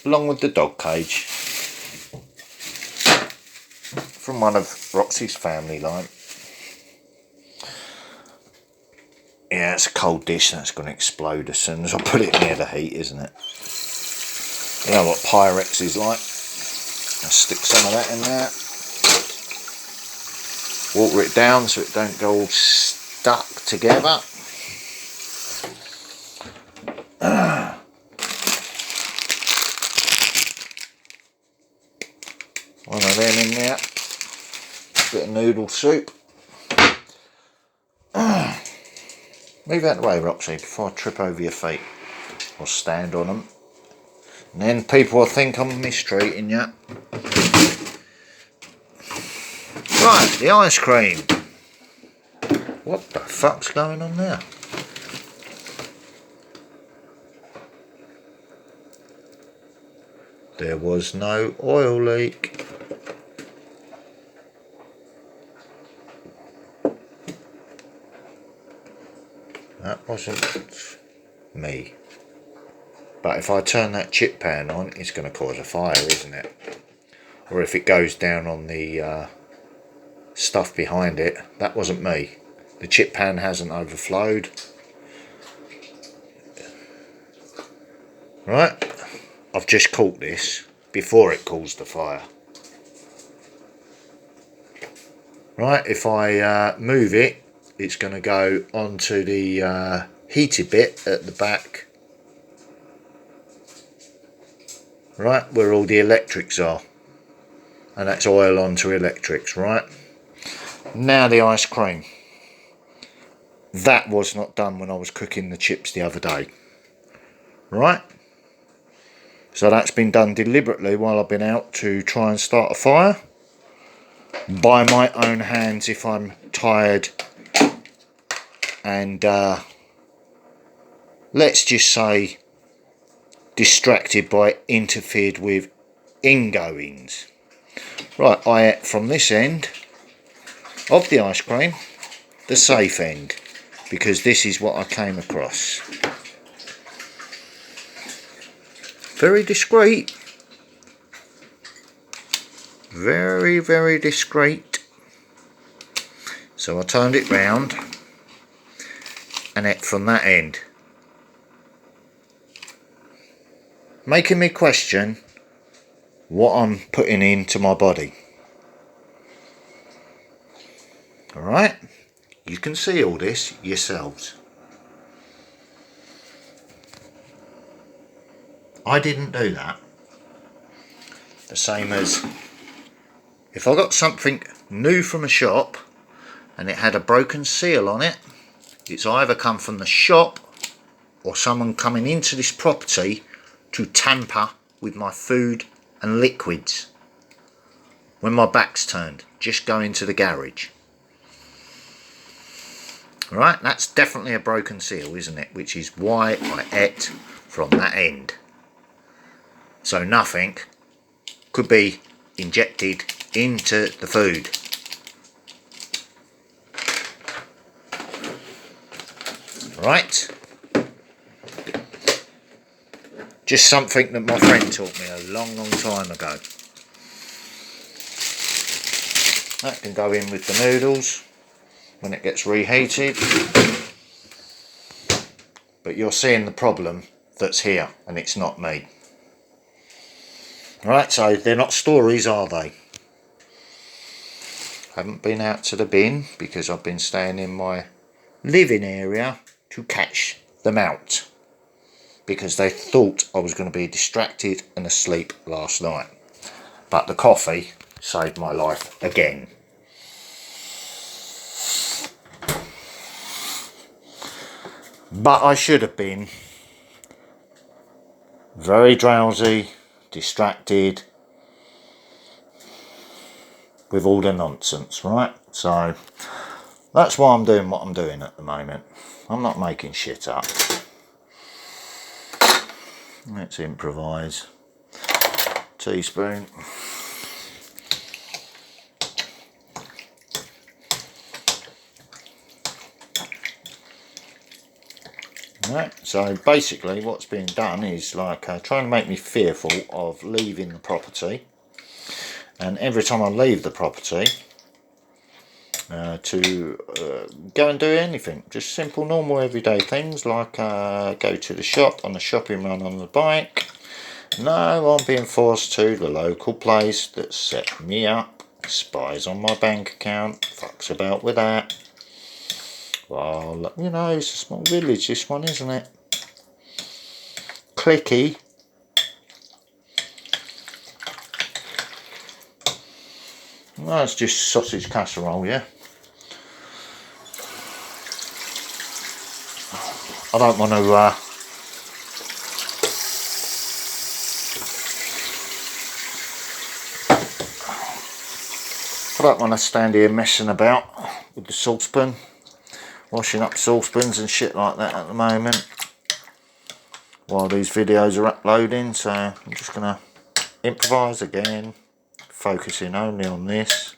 along with the dog cage from one of Roxy's family line. Yeah, it's a cold dish, that's going to explode as soon as I put it near the heat, isn't it? You know what Pyrex is like. I'll stick some of that in there. Water it down so it don't go all stuck together. One of them in there. Bit of noodle soup. Move out of the way, Roxy, before I trip over your feet. Or stand on them. And then people will think I'm mistreating you. Right, the ice cream. What the fuck's going on there? There was no oil leak. That wasn't me. But if I turn that chip pan on, it's going to cause a fire, isn't it? Or if it goes down on the stuff behind it, that wasn't me. The chip pan hasn't overflowed. Right, I've just caught this before it caused the fire. Right, if I move it, it's going to go onto the heated bit at the back. Right, where all the electrics are. And that's oil onto electrics, right? Now the ice cream. That was not done when I was cooking the chips the other day. Right? So that's been done deliberately while I've been out to try and start a fire. By my own hands if I'm tired and let's just say distracted by interfered with ingoings. Right, I ate from this end of the ice cream, the safe end, because this is what I came across. Very discreet. Very, very discreet. So I turned it round and ate from that end. Making me question what I'm putting into my body. Alright? You can see all this yourselves. I didn't do that. The same as if I got something new from a shop and it had a broken seal on it, it's either come from the shop or someone coming into this property to tamper with my food and liquids. When my back's turned, just go into the garage. Right, that's definitely a broken seal, isn't it? Which is why I ate from that end. So nothing could be injected into the food. Right? Just something that my friend taught me a long, long time ago. That can go in with the noodles when it gets reheated. But you're seeing the problem that's here, and it's not me. Right, so they're not stories, are they? Haven't been out to the bin because I've been staying in my living area to catch them out. Because they thought I was going to be distracted and asleep last night. But the coffee saved my life again. But I should have been very drowsy, distracted with all the nonsense, right? So that's why I'm doing what I'm doing at the moment. I'm not making shit up. Let's improvise. Teaspoon. Right, so basically what's being done is like trying to make me fearful of leaving the property, and every time I leave the property to go and do anything, just simple normal everyday things like go to the shop on the shopping run on the bike. No, I'm being forced to the local place that set me up, spies on my bank account, fucks about with that. Well, you know, it's a small village, this one, isn't it? Clicky. No, it's just sausage casserole, yeah. I don't want to stand here messing about with the saucepan, washing up saucepans and shit like that at the moment while these videos are uploading, so I'm just going to improvise again, focusing only on this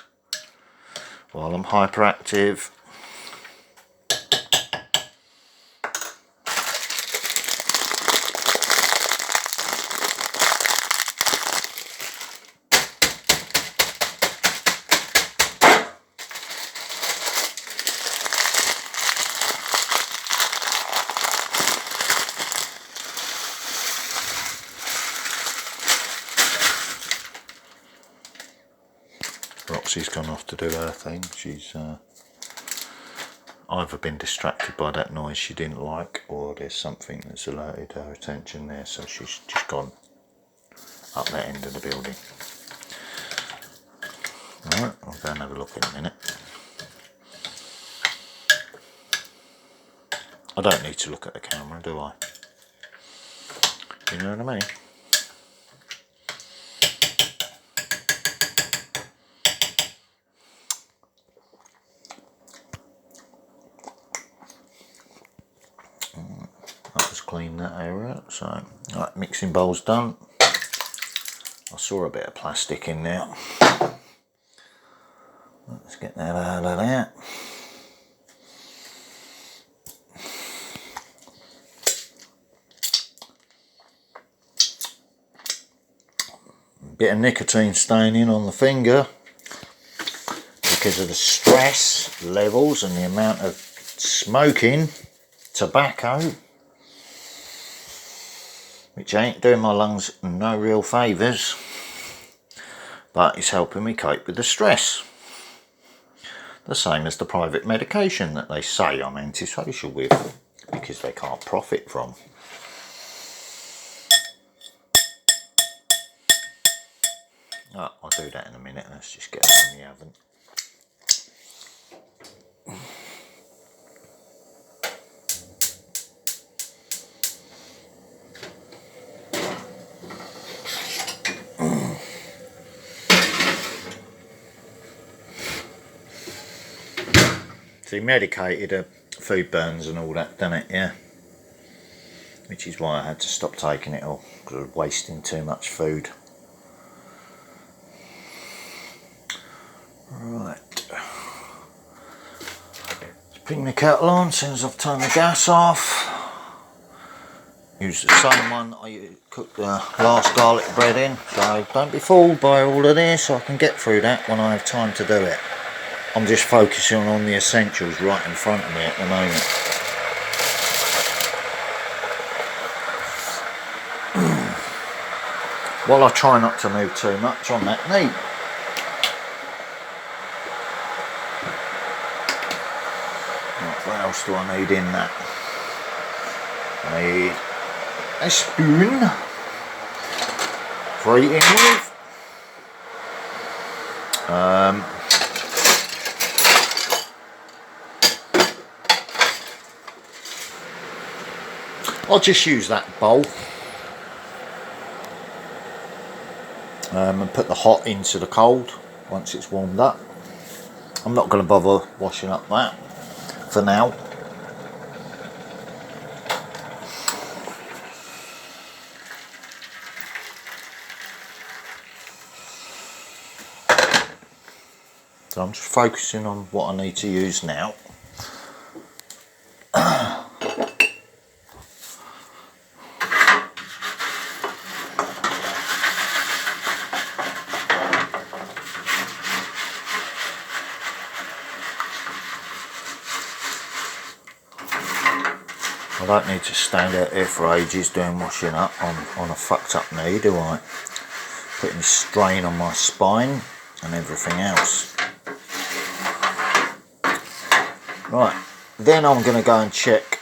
while I'm hyperactive. Roxy's gone off to do her thing. She's either been distracted by that noise she didn't like, or there's something that's alerted her attention there, so she's just gone up that end of the building. Alright, I'll go and have a look in a minute. I don't need to look at the camera, do I? You know what I mean? That was clean, that area. So, right, mixing bowl's done. I saw a bit of plastic in there. Let's get that out of there. Bit of nicotine staining on the finger because of the stress levels and the amount of smoking tobacco, which ain't doing my lungs no real favours, but it's helping me cope with the stress. The same as the private medication that they say I'm antisocial with because they can't profit from. Oh, I'll do that in a minute. Let's just get that in the oven. See, medicated food burns and all that, done it, yeah. Which is why I had to stop taking it all, because I was wasting too much food. Right. Let's bring the kettle on as soon as I've turned the gas off. Use the same one I cooked the last garlic bread in, so don't be fooled by all of this. I can get through that when I have time to do it. I'm just focusing on the essentials right in front of me at the moment. While I try not to move too much on that meat. Right, what else do I need in that? I need a spoon for eating with. I'll just use that bowl and put the hot into the cold once it's warmed up. I'm not going to bother washing up that for now. So I'm just focusing on what I need to use now. don't need to stand out here for ages doing washing up on a fucked up knee, do I? Putting strain on my spine and everything else. Right, then I'm going to go and check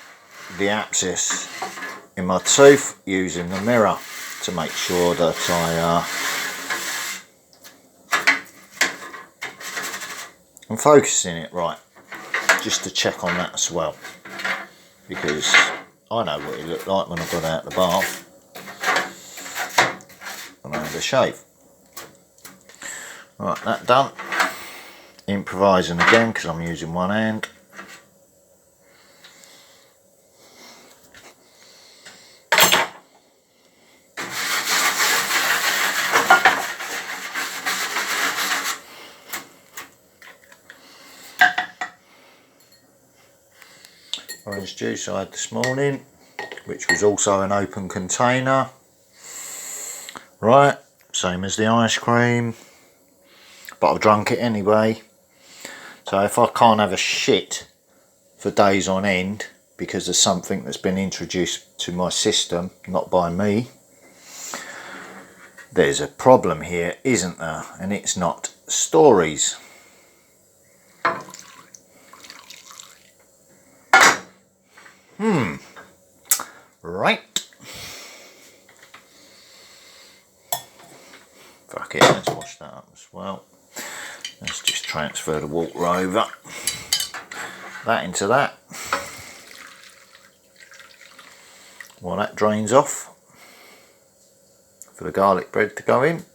the abscess in my tooth using the mirror to make sure that I'm focusing it right, just to check on that as well, because I know what it looked like when I got out of the bath and I had a shave. Right, that done. Improvising again because I'm using one hand. Orange juice I had this morning, which was also an open container. Right, same as the ice cream, but I've drunk it anyway. So if I can't have a shit for days on end because of something that's been introduced to my system, not by me, there's a problem here, isn't there? And it's not stories. Right. Fuck it, let's wash that up as well. Let's just transfer the water over. That into that. While that drains off, for the garlic bread to go in.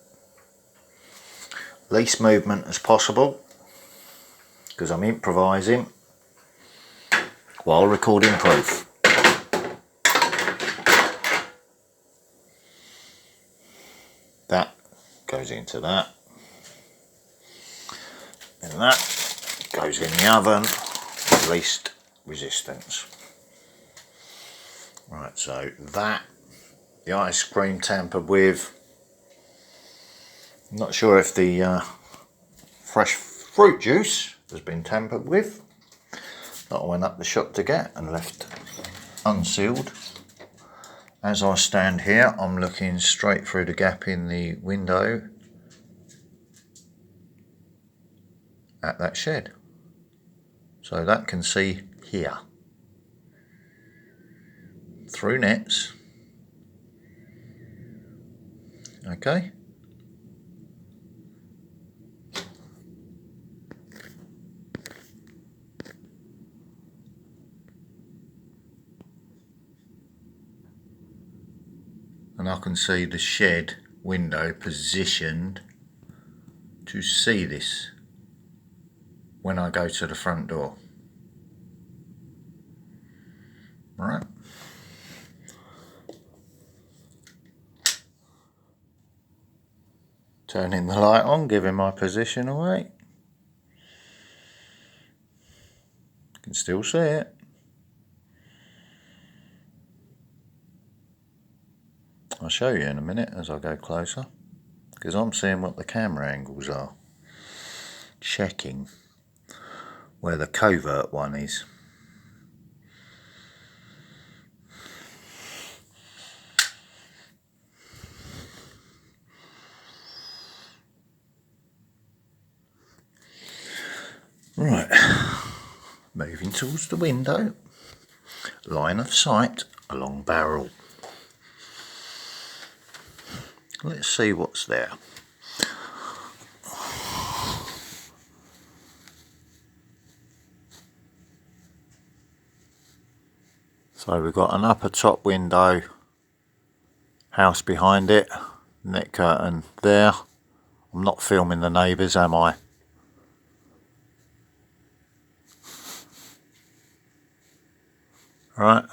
Least movement as possible, because I'm improvising while recording proof. That goes into that, and that goes in the oven with least resistance. Right, so that, the ice cream tampered with. I'm not sure if the fresh fruit juice has been tampered with, that I went up the shop to get and left unsealed. As I stand here, I'm looking straight through the gap in the window at that shed, so that can see here through nets. Okay. And I can see the shed window positioned to see this when I go to the front door. Right. Turning the light on, giving my position away. You can still see it. I'll show you in a minute as I go closer, because I'm seeing what the camera angles are. Checking where the covert one is. Right, moving towards the window, line of sight along barrel. Let's see what's there. So we've got an upper top window, house behind it, net curtain there. I'm not filming the neighbours, am I? Right,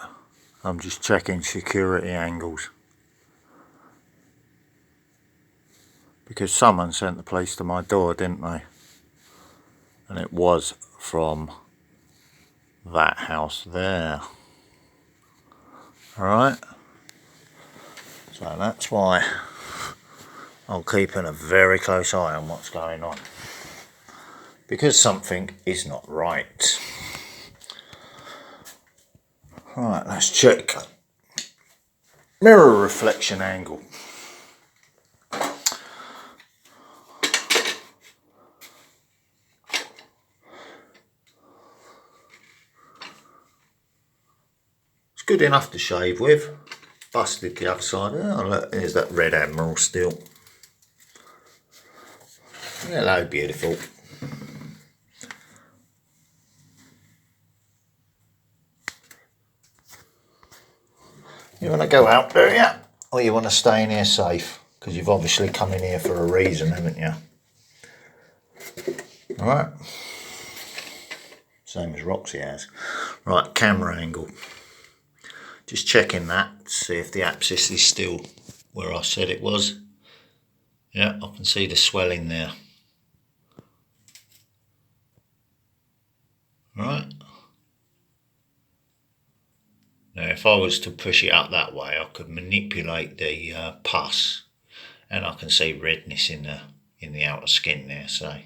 I'm just checking security angles, because someone sent the police to my door, didn't they? And it was from that house there. Alright, so that's why I'm keeping a very close eye on what's going on, because something is not right. Right, let's check mirror reflection angle. It's good enough to shave with. Busted the other side. Oh look, there's that red Admiral still. Hello, beautiful. You want to go out, do you? Or you want to stay in here safe? Because you've obviously come in here for a reason, haven't you? Alright. Same as Roxy has. Right, camera angle. Just checking that to see if the abscess is still where I said it was. Yeah, I can see the swelling there. Right. Now if I was to push it up that way, I could manipulate the pus, and I can see redness in the outer skin there. So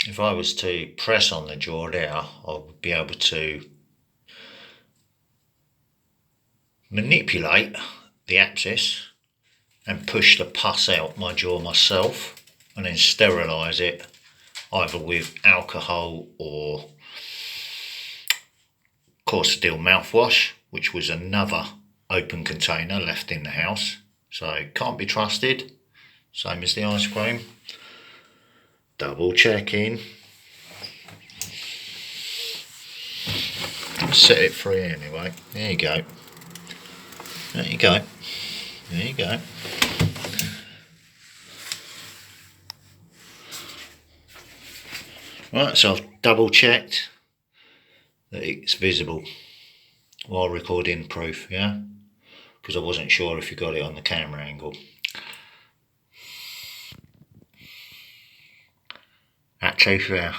if I was to press on the jaw there, I would be able to manipulate the abscess and push the pus out my jaw myself, and then sterilise it either with alcohol or Corsteel mouthwash, which was another open container left in the house, so can't be trusted. Same as the ice cream. Double checking. Set it free anyway. There you go. There you go. There you go. Right, so I've double checked that it's visible while recording proof, yeah? Because I wasn't sure if you got it on the camera angle. Actually fair.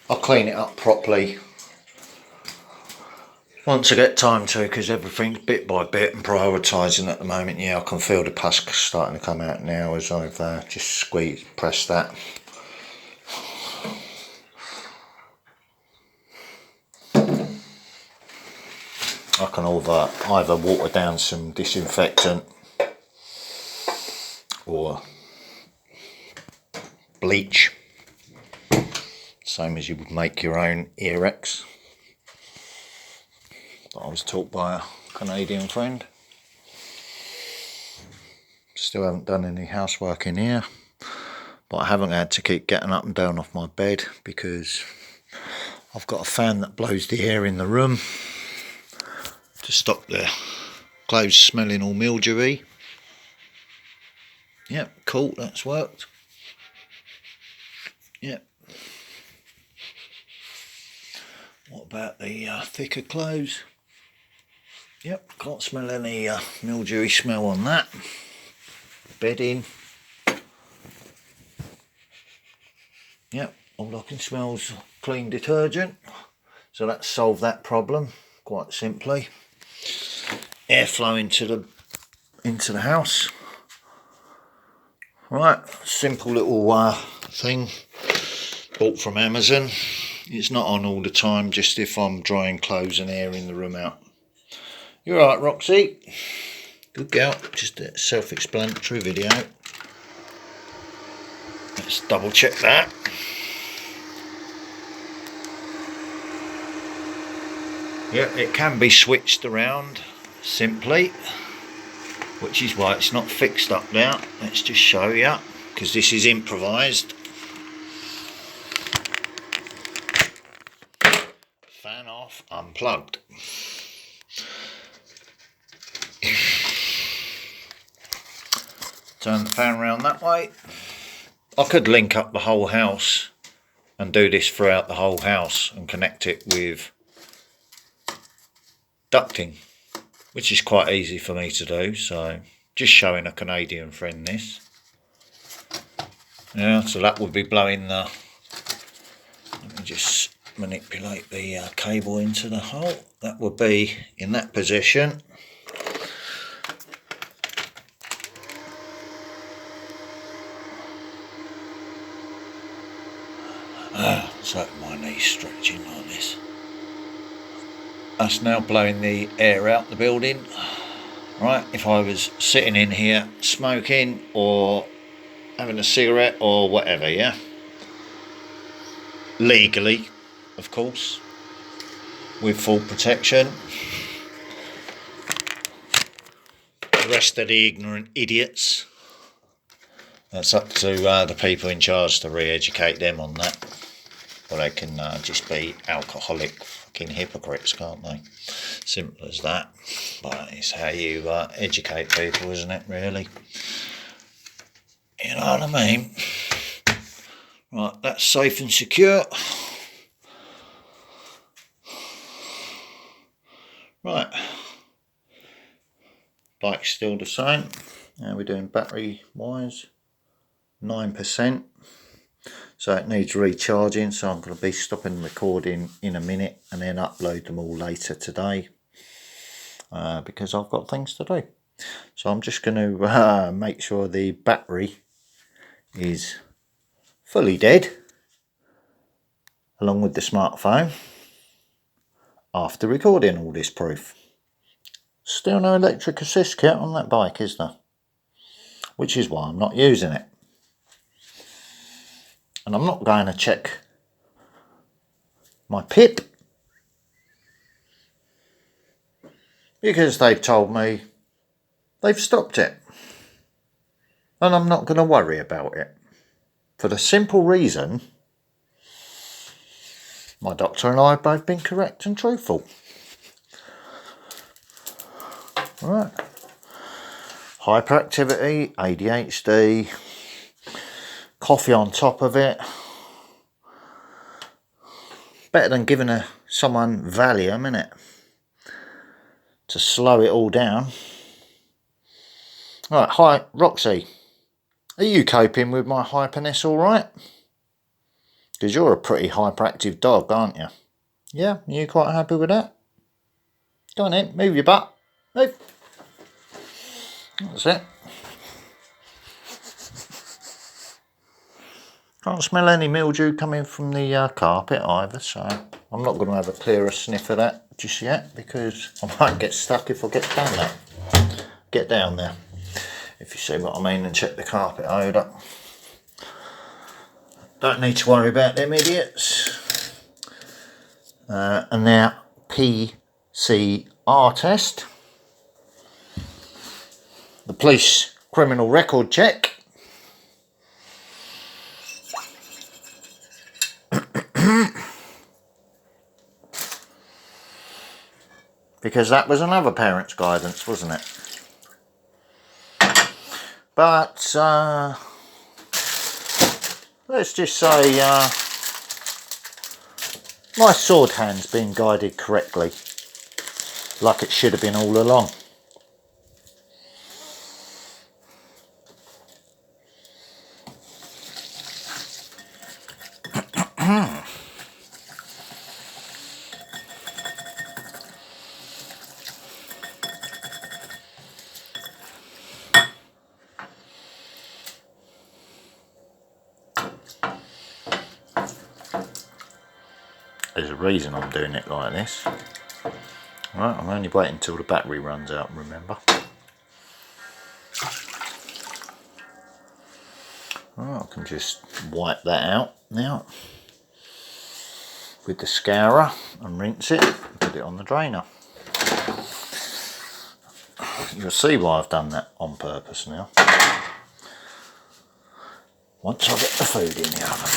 I'll clean it up properly once I get time to, because everything's bit by bit and prioritising at the moment. Yeah, I can feel the pus starting to come out now as I've just pressed that. I can either water down some disinfectant or bleach, same as you would make your own Ear-X. I was taught by a Canadian friend. Still haven't done any housework in here, but I haven't had to keep getting up and down off my bed because I've got a fan that blows the air in the room to stop the clothes smelling all mildewy. Yep, cool, that's worked. Yep. What about the thicker clothes? Yep, can't smell any mildewy smell on that. Bedding. Yep, all I can smell is clean detergent. So that's solved that problem quite simply. Airflow into the house. Right, simple little thing bought from Amazon. It's not on all the time, just if I'm drying clothes and airing the room out. You're right, Roxy. Good girl. Just a self-explanatory video. Let's double check that. Yeah, it can be switched around simply, which is why it's not fixed up now. Let's just show you, because this is improvised. Fan off, unplugged. Turn the fan around that way. I could link up the whole house and do this throughout the whole house and connect it with ducting, which is quite easy for me to do. So just showing a Canadian friend this. Yeah, so that would be blowing the, let me just manipulate the cable into the hole. That would be in that position. So my knee's stretching like this. That's now blowing the air out the building. Right, if I was sitting in here smoking or having a cigarette or whatever, yeah? Legally, of course, with full protection. The rest of the ignorant idiots, that's up to the people in charge to re-educate them on that. Or they can just be alcoholic fucking hypocrites, can't they? Simple as that. But it's how you educate people, isn't it, really? You know what I mean? Right, that's safe and secure. Right. Bike's still the same. Now we're doing battery wise. 9%. So it needs recharging, so I'm going to be stopping the recording in a minute and then upload them all later today because I've got things to do. So I'm just going to make sure the battery is fully dead along with the smartphone after recording all this proof. Still no electric assist kit on that bike, is there? Which is why I'm not using it. And I'm not going to check my pip because they've told me they've stopped it. And I'm not going to worry about it. For the simple reason, my doctor and I have both been correct and truthful. Right. Hyperactivity, ADHD, coffee on top of it. Better than giving someone Valium, innit? To slow it all down. Right, hi, Roxy. Are you coping with my hyperness all right? Because you're a pretty hyperactive dog, aren't you? Yeah, are you quite happy with that? Go on then, move your butt. Move. That's it. Can't smell any mildew coming from the carpet either, so I'm not going to have a clearer sniff of that just yet because I might get stuck if I get down there. If you see what I mean, and check the carpet odour. Don't need to worry about them idiots. And now PCR test. The police criminal record check. Because that was another parent's guidance, wasn't it? But let's just say my sword hand's been guided correctly, like it should have been all along. There's a reason I'm doing it like this. Right, I'm only waiting until the battery runs out, remember. Right, I can just wipe that out now with the scourer and rinse it and put it on the drainer. You'll see why I've done that on purpose now. Once I get the food in the oven.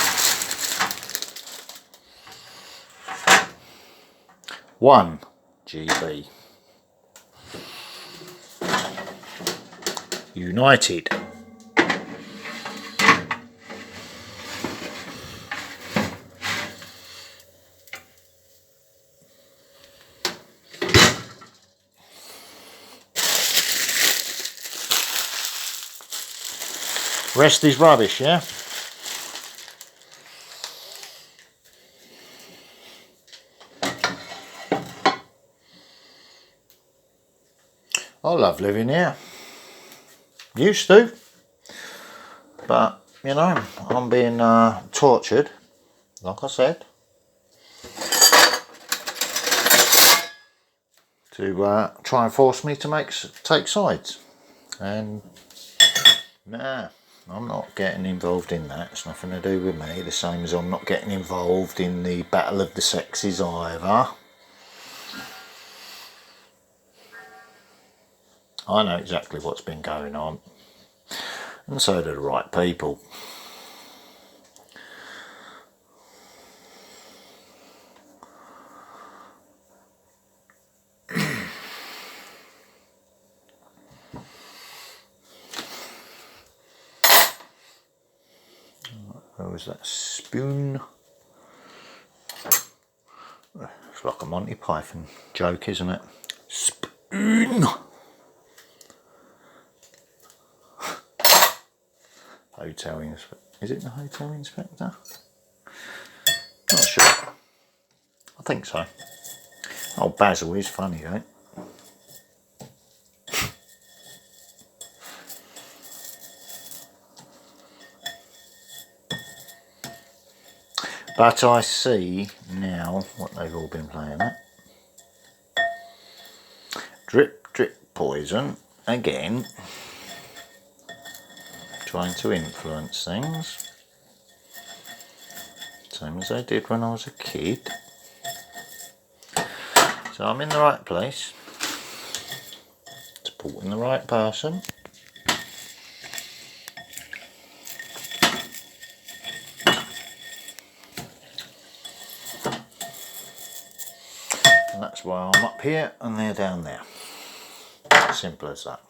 1 GB. United. Rest is rubbish, yeah? I love living here. Used to. But, you know, I'm being tortured, like I said, to try and force me to take sides. And, nah, I'm not getting involved in that. It's nothing to do with me. The same as I'm not getting involved in the battle of the sexes either. I know exactly what's been going on. And so do the right people. Where was that spoon? It's like a Monty Python joke, isn't it? Spoon! Hotel inspector. Is it the hotel inspector? Not sure. I think so. Oh, Basil is funny, though. But I see now what they've all been playing at. Drip, drip, poison. Again. Trying to influence things. Same as I did when I was a kid. So I'm in the right place. Supporting the right person. And that's why I'm up here and they're down there. Simple as that.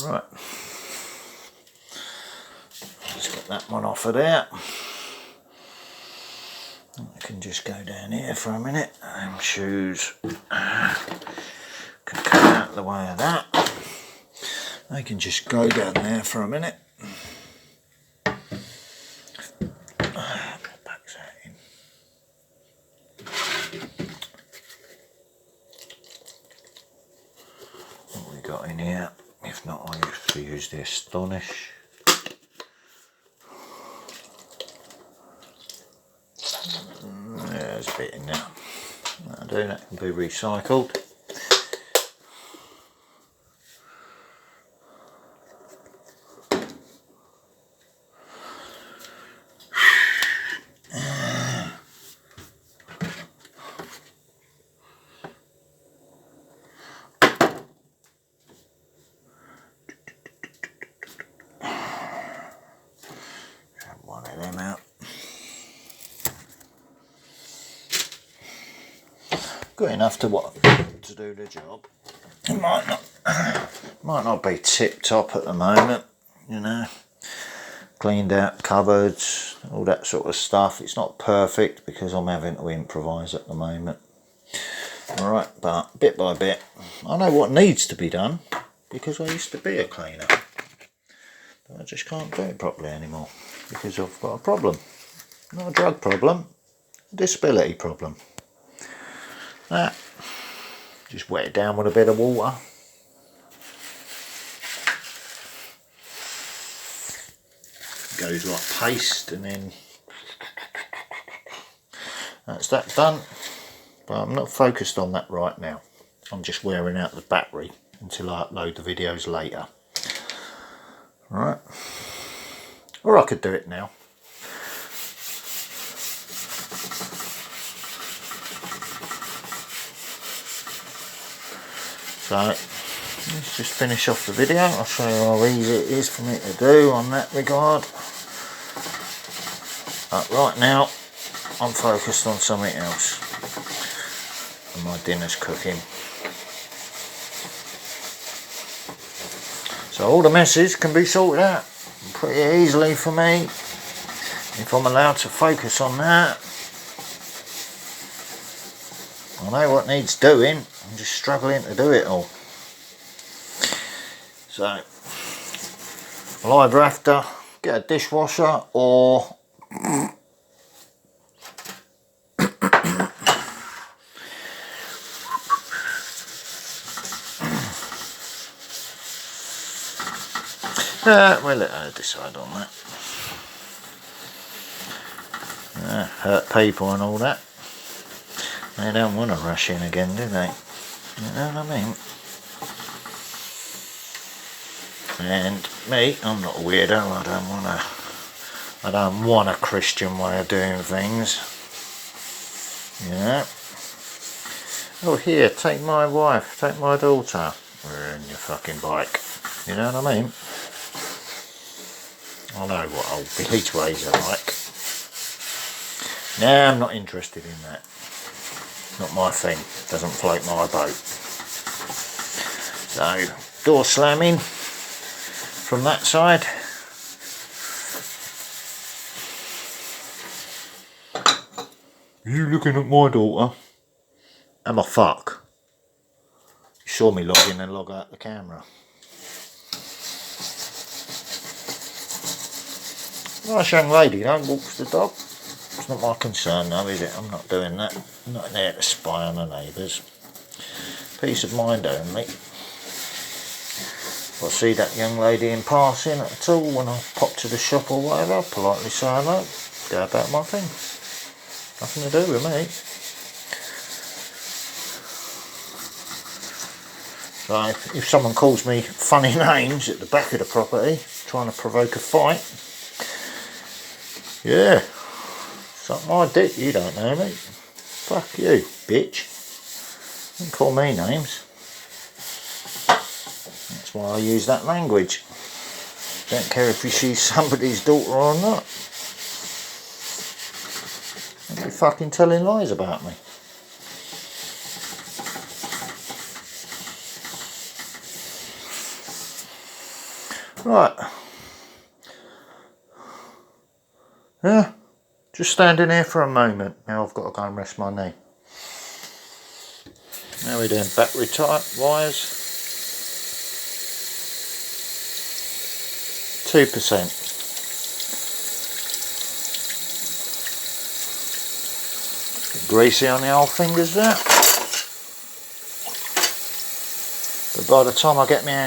Right. Let's get that one off of there. I can just go down here for a minute. And shoes can come out of the way of that. I can just go down there for a minute. Back's out in. What we got in here? If not, I used to use the Astonish. There's a bit in there. That'll do, that can be recycled. One of them out. Good enough to do the job. It might not be tip top at the moment, you know. Cleaned out cupboards, all that sort of stuff. It's not perfect because I'm having to improvise at the moment. Alright, but bit by bit, I know what needs to be done because I used to be a cleaner. But I just can't do it properly anymore because I've got a problem. Not a drug problem, a disability problem. That, just wet it down with a bit of water. Goes like paste and then that's that done. But I'm not focused on that right now. I'm just wearing out the battery until I upload the videos later. Alright. Or I could do it now. So let's just finish off the video. I'll show you how easy it is for me to do on that regard. But right now I'm focused on something else. And my dinner's cooking. So all the messes can be sorted out pretty easily for me if I'm allowed to focus on that. I know what needs doing, I'm just struggling to do it all. So I'll either have to get a dishwasher or we'll let her decide on that. Hurt people and all that. They don't want to rush in again, do they? You know what I mean? And me, I'm not a weirdo. I don't want a Christian way of doing things. Yeah. Oh, here, take my wife, take my daughter. We're in your fucking bike. You know what I mean? I know what old village ways are like. Nah, I'm not interested in that. Not my thing. Doesn't float my boat. So, door slamming from that side. Are you looking at my daughter? Am I fuck? You saw me log in and log out the camera. Nice young lady, don't walk the dog. It's not my concern though, is it? I'm not doing that. I'm not there to spy on the neighbours. Peace of mind only. If I see that young lady in passing at all when I pop to the shop or whatever, I'll politely say hello, go about my thing. Nothing to do with me. So if someone calls me funny names at the back of the property, trying to provoke a fight, yeah, suck my dick, you don't know me. Fuck you, bitch. Don't call me names. That's why I use that language. Don't care if she's somebody's daughter or not. Don't be fucking telling lies about me. Right. Yeah. Just standing here for a moment. Now I've got to go and rest my knee. Now we're doing battery type wires. 2%. Greasy on the old fingers there. But by the time I get my hands